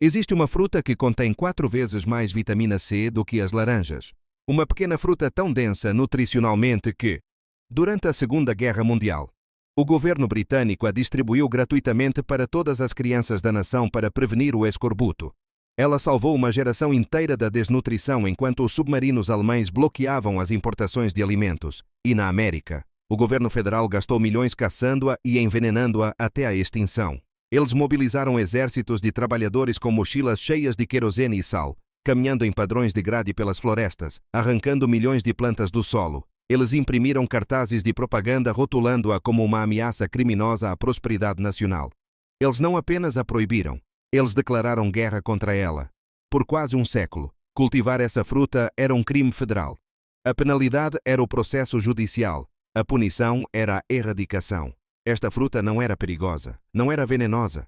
Existe uma fruta que contém 4 vezes mais vitamina C do que as laranjas. Uma pequena fruta tão densa nutricionalmente que, durante a Segunda Guerra Mundial, o governo britânico a distribuiu gratuitamente para todas as crianças da nação para prevenir o escorbuto. Ela salvou uma geração inteira da desnutrição enquanto os submarinos alemães bloqueavam as importações de alimentos. E na América, o governo federal gastou milhões caçando-a e envenenando-a até a extinção. Eles mobilizaram exércitos de trabalhadores com mochilas cheias de querosene e sal, caminhando em padrões de grade pelas florestas, arrancando milhões de plantas do solo. Eles imprimiram cartazes de propaganda rotulando-a como uma ameaça criminosa à prosperidade nacional. Eles não apenas a proibiram, eles declararam guerra contra ela. Por quase um século, cultivar essa fruta era um crime federal. A penalidade era o processo judicial. A punição era a erradicação. Esta fruta não era perigosa, não era venenosa,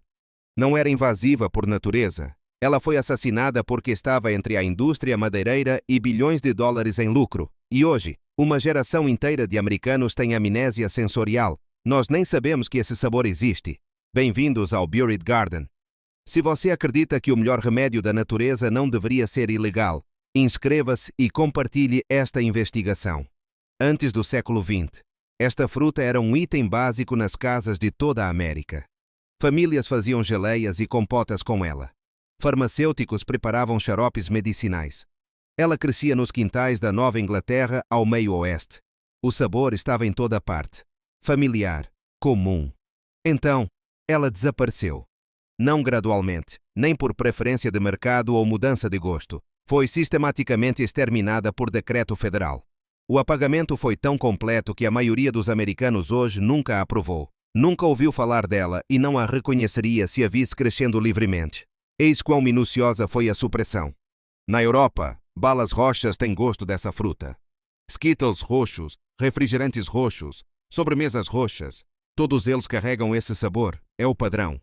não era invasiva por natureza. Ela foi assassinada porque estava entre a indústria madeireira e bilhões de dólares em lucro. E hoje, uma geração inteira de americanos tem amnésia sensorial. Nós nem sabemos que esse sabor existe. Bem-vindos ao Buried Garden. Se você acredita que o melhor remédio da natureza não deveria ser ilegal, inscreva-se e compartilhe esta investigação. Antes do século XX, esta fruta era um item básico nas casas de toda a América. Famílias faziam geleias e compotas com ela. Farmacêuticos preparavam xaropes medicinais. Ela crescia nos quintais da Nova Inglaterra ao meio-oeste. O sabor estava em toda parte. Familiar, comum. Então, ela desapareceu. Não gradualmente, nem por preferência de mercado ou mudança de gosto. Foi sistematicamente exterminada por decreto federal. O apagamento foi tão completo que a maioria dos americanos hoje nunca a aprovou. Nunca ouviu falar dela e não a reconheceria se a visse crescendo livremente. Eis quão minuciosa foi a supressão. Na Europa, balas roxas têm gosto dessa fruta. Skittles roxos, refrigerantes roxos, sobremesas roxas, todos eles carregam esse sabor, é o padrão.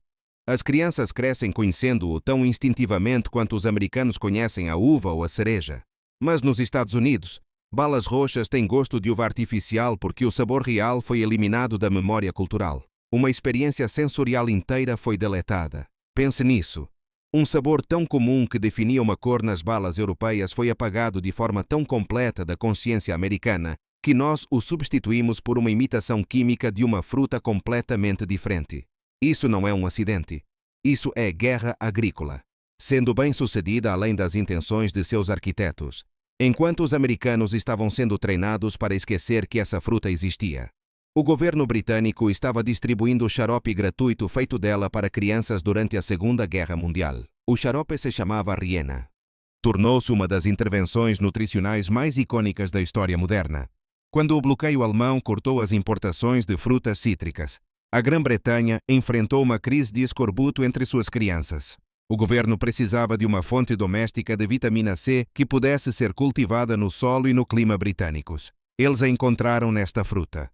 As crianças crescem conhecendo-o tão instintivamente quanto os americanos conhecem a uva ou a cereja. Mas nos Estados Unidos, balas roxas têm gosto de uva artificial porque o sabor real foi eliminado da memória cultural. Uma experiência sensorial inteira foi deletada. Pense nisso. Um sabor tão comum que definia uma cor nas balas europeias foi apagado de forma tão completa da consciência americana que nós o substituímos por uma imitação química de uma fruta completamente diferente. Isso não é um acidente. Isso é guerra agrícola, sendo bem-sucedida além das intenções de seus arquitetos, enquanto os americanos estavam sendo treinados para esquecer que essa fruta existia. O governo britânico estava distribuindo xarope gratuito feito dela para crianças durante a Segunda Guerra Mundial. O xarope se chamava Riena. Tornou-se uma das intervenções nutricionais mais icônicas da história moderna. Quando o bloqueio alemão cortou as importações de frutas cítricas, a Grã-Bretanha enfrentou uma crise de escorbuto entre suas crianças. O governo precisava de uma fonte doméstica de vitamina C que pudesse ser cultivada no solo e no clima britânicos. Eles a encontraram nesta fruta.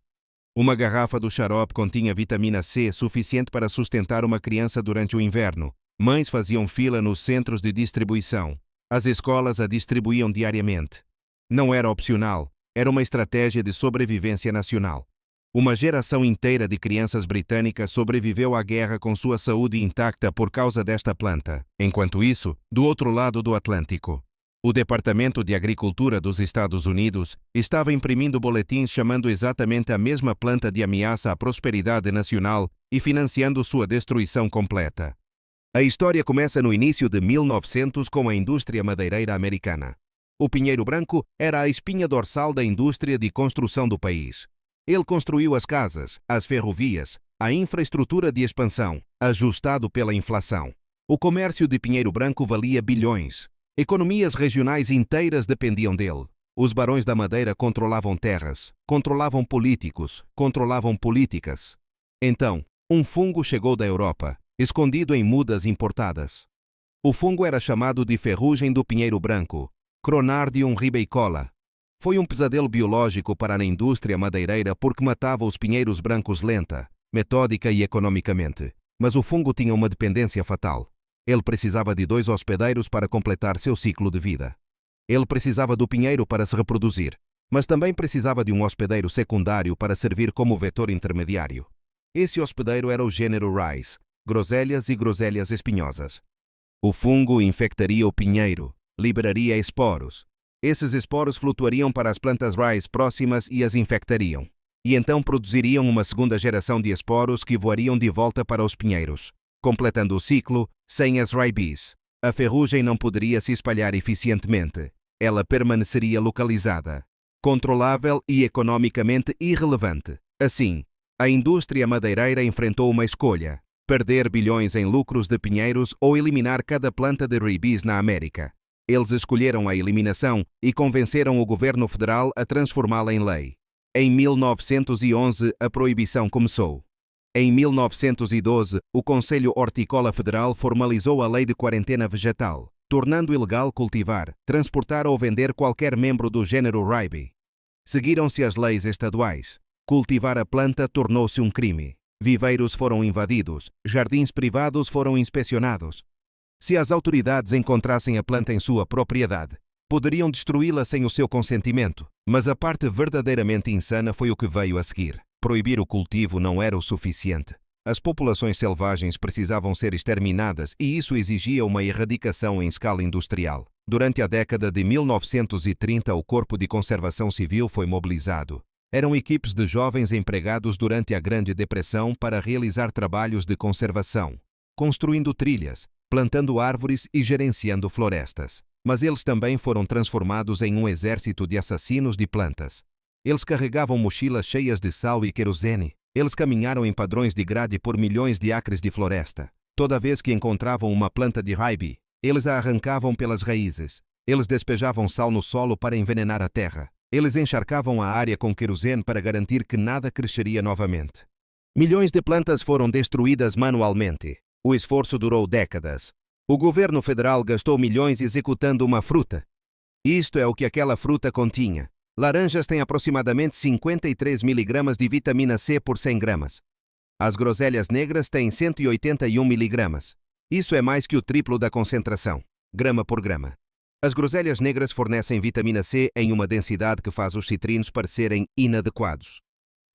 Uma garrafa do xarope continha vitamina C suficiente para sustentar uma criança durante o inverno. Mães faziam fila nos centros de distribuição. As escolas a distribuíam diariamente. Não era opcional, era uma estratégia de sobrevivência nacional. Uma geração inteira de crianças britânicas sobreviveu à guerra com sua saúde intacta por causa desta planta. Enquanto isso, do outro lado do Atlântico, o Departamento de Agricultura dos Estados Unidos estava imprimindo boletins chamando exatamente a mesma planta de ameaça à prosperidade nacional e financiando sua destruição completa. A história começa no início de 1900 com a indústria madeireira americana. O pinheiro branco era a espinha dorsal da indústria de construção do país. Ele construiu as casas, as ferrovias, a infraestrutura de expansão, ajustado pela inflação. O comércio de pinheiro branco valia bilhões. Economias regionais inteiras dependiam dele. Os barões da madeira controlavam terras, controlavam políticos, controlavam políticas. Então, um fungo chegou da Europa, escondido em mudas importadas. O fungo era chamado de ferrugem do pinheiro branco, Cronardium ribeicola. Foi um pesadelo biológico para a indústria madeireira porque matava os pinheiros brancos lenta, metódica e economicamente. Mas o fungo tinha uma dependência fatal. Ele precisava de 2 hospedeiros para completar seu ciclo de vida. Ele precisava do pinheiro para se reproduzir, mas também precisava de um hospedeiro secundário para servir como vetor intermediário. Esse hospedeiro era o gênero Rice, groselhas e groselhas espinhosas. O fungo infectaria o pinheiro, liberaria esporos. Esses esporos flutuariam para as plantas raiz próximas e as infectariam. E então produziriam uma segunda geração de esporos que voariam de volta para os pinheiros, completando o ciclo. Sem as raízes, a ferrugem não poderia se espalhar eficientemente. Ela permaneceria localizada, controlável e economicamente irrelevante. Assim, a indústria madeireira enfrentou uma escolha: perder bilhões em lucros de pinheiros ou eliminar cada planta de raízes na América. Eles escolheram a eliminação e convenceram o governo federal a transformá-la em lei. Em 1911, a proibição começou. Em 1912, o Conselho Hortícola Federal formalizou a Lei de Quarentena Vegetal, tornando ilegal cultivar, transportar ou vender qualquer membro do gênero Raiby. Seguiram-se as leis estaduais. Cultivar a planta tornou-se um crime. Viveiros foram invadidos, jardins privados foram inspecionados. Se as autoridades encontrassem a planta em sua propriedade, poderiam destruí-la sem o seu consentimento. Mas a parte verdadeiramente insana foi o que veio a seguir. Proibir o cultivo não era o suficiente. As populações selvagens precisavam ser exterminadas e isso exigia uma erradicação em escala industrial. Durante a década de 1930, o Corpo de Conservação Civil foi mobilizado. Eram equipes de jovens empregados durante a Grande Depressão para realizar trabalhos de conservação, construindo trilhas, plantando árvores e gerenciando florestas. Mas eles também foram transformados em um exército de assassinos de plantas. Eles carregavam mochilas cheias de sal e querosene. Eles caminharam em padrões de grade por milhões de acres de floresta. Toda vez que encontravam uma planta de raiby, eles a arrancavam pelas raízes. Eles despejavam sal no solo para envenenar a terra. Eles encharcavam a área com querosene para garantir que nada cresceria novamente. Milhões de plantas foram destruídas manualmente. O esforço durou décadas. O governo federal gastou milhões executando uma fruta. Isto é o que aquela fruta continha. Laranjas têm aproximadamente 53 mg de vitamina C por 100 gramas. As groselhas negras têm 181 mg. Isso é mais que o triplo da concentração, grama por grama. As groselhas negras fornecem vitamina C em uma densidade que faz os citrinos parecerem inadequados.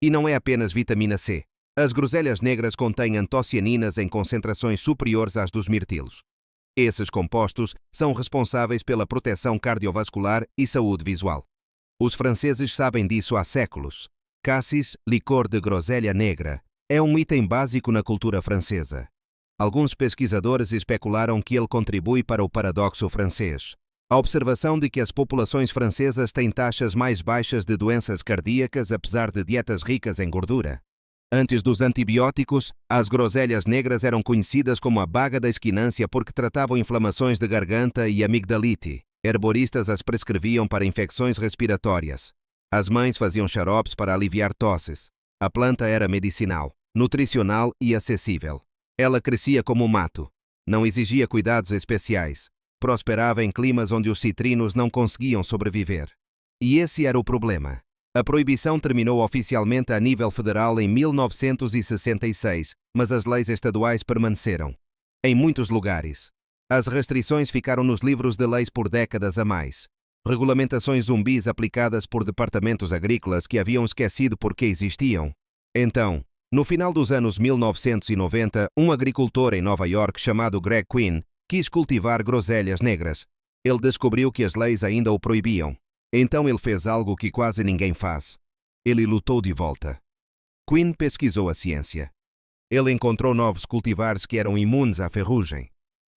E não é apenas vitamina C. As groselhas negras contêm antocianinas em concentrações superiores às dos mirtilos. Esses compostos são responsáveis pela proteção cardiovascular e saúde visual. Os franceses sabem disso há séculos. Cassis, licor de groselha negra, é um item básico na cultura francesa. Alguns pesquisadores especularam que ele contribui para o paradoxo francês. A observação de que as populações francesas têm taxas mais baixas de doenças cardíacas apesar de dietas ricas em gordura. Antes dos antibióticos, as groselhas negras eram conhecidas como a baga da esquinância porque tratavam inflamações de garganta e amigdalite. Herboristas as prescreviam para infecções respiratórias. As mães faziam xaropes para aliviar tosses. A planta era medicinal, nutricional e acessível. Ela crescia como mato. Não exigia cuidados especiais. Prosperava em climas onde os citrinos não conseguiam sobreviver. E esse era o problema. A proibição terminou oficialmente a nível federal em 1966, mas as leis estaduais permaneceram. Em muitos lugares, as restrições ficaram nos livros de leis por décadas a mais. Regulamentações zumbis aplicadas por departamentos agrícolas que haviam esquecido por que existiam. Então, no final dos anos 1990, um agricultor em Nova York chamado Greg Quinn quis cultivar groselhas negras. Ele descobriu que as leis ainda o proibiam. Então ele fez algo que quase ninguém faz. Ele lutou de volta. Quinn pesquisou a ciência. Ele encontrou novos cultivares que eram imunes à ferrugem.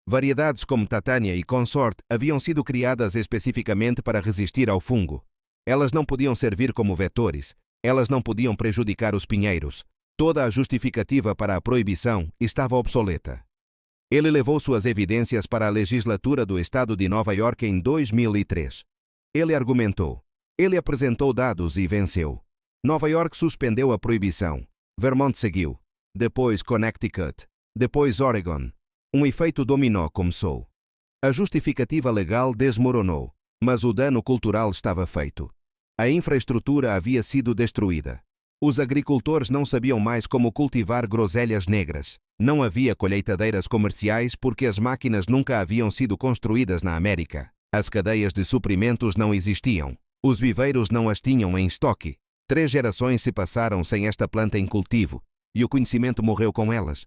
Variedades como Tatania e Consort haviam sido criadas especificamente para resistir ao fungo. Elas não podiam servir como vetores. Elas não podiam prejudicar os pinheiros. Toda a justificativa para a proibição estava obsoleta. Ele levou suas evidências para a legislatura do estado de Nova York em 2003. Ele argumentou. Ele apresentou dados e venceu. Nova York suspendeu a proibição. Vermont seguiu. Depois Connecticut. Depois Oregon. Um efeito dominó começou. A justificativa legal desmoronou, mas o dano cultural estava feito. A infraestrutura havia sido destruída. Os agricultores não sabiam mais como cultivar groselhas negras. Não havia colheitadeiras comerciais porque as máquinas nunca haviam sido construídas na América. As cadeias de suprimentos não existiam. Os viveiros não as tinham em estoque. 3 gerações se passaram sem esta planta em cultivo, e o conhecimento morreu com elas.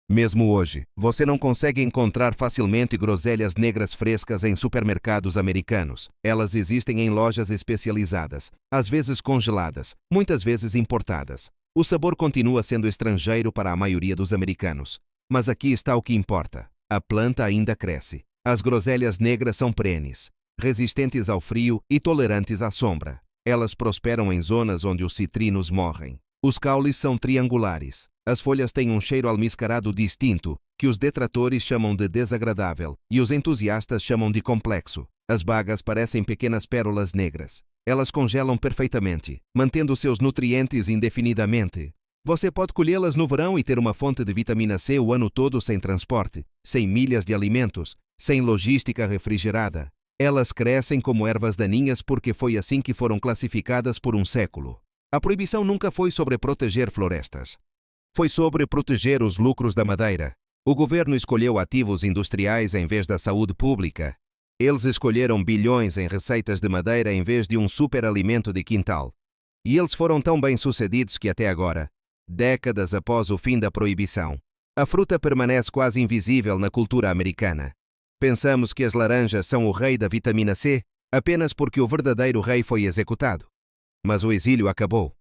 Mesmo hoje, você não consegue encontrar facilmente groselhas negras frescas em supermercados americanos. Elas existem em lojas especializadas, às vezes congeladas, muitas vezes importadas. O sabor continua sendo estrangeiro para a maioria dos americanos. Mas aqui está o que importa. A planta ainda cresce. As groselhas negras são perenes, resistentes ao frio e tolerantes à sombra. Elas prosperam em zonas onde os citrinos morrem. Os caules são triangulares. As folhas têm um cheiro almiscarado distinto, que os detratores chamam de desagradável e os entusiastas chamam de complexo. As bagas parecem pequenas pérolas negras. Elas congelam perfeitamente, mantendo seus nutrientes indefinidamente. Você pode colhê-las no verão e ter uma fonte de vitamina C o ano todo sem transporte, sem milhas de alimentos, sem logística refrigerada. Elas crescem como ervas daninhas porque foi assim que foram classificadas por um século. A proibição nunca foi sobre proteger florestas. Foi sobre proteger os lucros da madeira. O governo escolheu ativos industriais em vez da saúde pública. Eles escolheram bilhões em receitas de madeira em vez de um superalimento de quintal. E eles foram tão bem-sucedidos que até agora, décadas após o fim da proibição, a fruta permanece quase invisível na cultura americana. Pensamos que as laranjas são o rei da vitamina C apenas porque o verdadeiro rei foi executado. Mas o exílio acabou.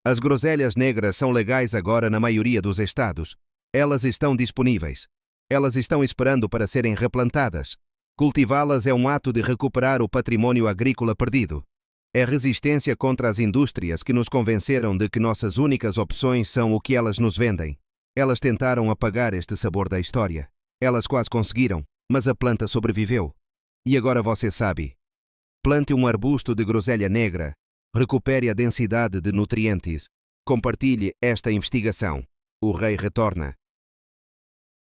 As groselhas negras são legais agora na maioria dos estados. Elas estão disponíveis. Elas estão esperando para serem replantadas. Cultivá-las é um ato de recuperar o patrimônio agrícola perdido. É resistência contra as indústrias que nos convenceram de que nossas únicas opções são o que elas nos vendem. Elas tentaram apagar este sabor da história. Elas quase conseguiram, mas a planta sobreviveu. E agora você sabe. Plante um arbusto de groselha negra. Recupere a densidade de nutrientes. Compartilhe esta investigação. O rei retorna.